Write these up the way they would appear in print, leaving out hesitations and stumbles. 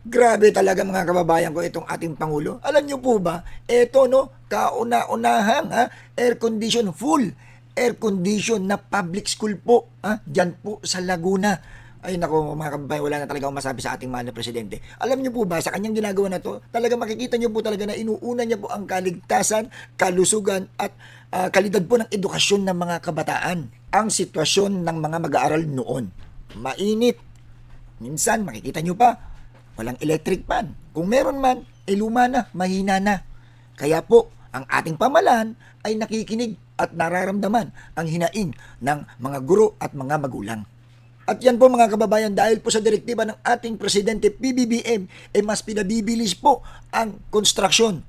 Grabe talaga mga kababayan ko itong ating Pangulo. Alam niyo po ba, eto no, kauna-unahang air condition, full air condition na public school po, dyan po sa Laguna. Ay nako mga kababayan, wala na talaga akong masabi sa ating mahal na presidente. Alam niyo po ba, sa kanyang ginagawa na to, talaga makikita niyo po talaga na inuuna niya po ang kaligtasan, kalusugan at kalidad po ng edukasyon ng mga kabataan. Ang sitwasyon ng mga mag-aaral noon, mainit. Minsan, makikita niyo pa, walang electric fan. Kung meron man, luma na, mahina na. Kaya po, ang ating pamalaan ay nakikinig at nararamdaman ang hinaing ng mga guro at mga magulang. At yan po mga kababayan, dahil po sa direktiba ng ating Presidente PBBM, mas pinabibilis po ang construction.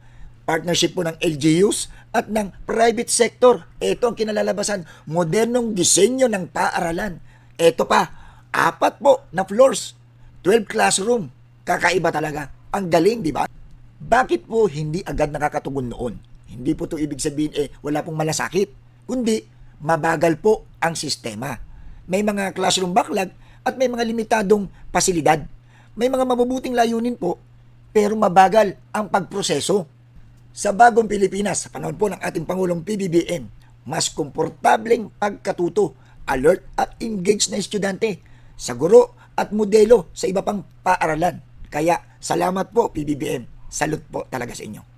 Partnership po ng LGUs at ng private sector. Ito ang kinalalabasan, modernong disenyo ng paaralan. Ito pa, 4 po na floors, 12 classroom. Kakaiba talaga. Ang galing, di ba? Bakit po hindi agad nakakatugon noon? Hindi po ito ibig sabihin wala pong malasakit. Kundi, mabagal po ang sistema. May mga classroom backlog at may mga limitadong pasilidad. May mga mabubuting layunin po, pero mabagal ang pagproseso. Sa bagong Pilipinas, sa panahon po ng ating Pangulong PBBM, mas komportableng pagkatuto, alert at engaged na estudyante sa guro at modelo sa iba pang paaralan. Kaya salamat po PBBM. Salute po talaga sa inyo.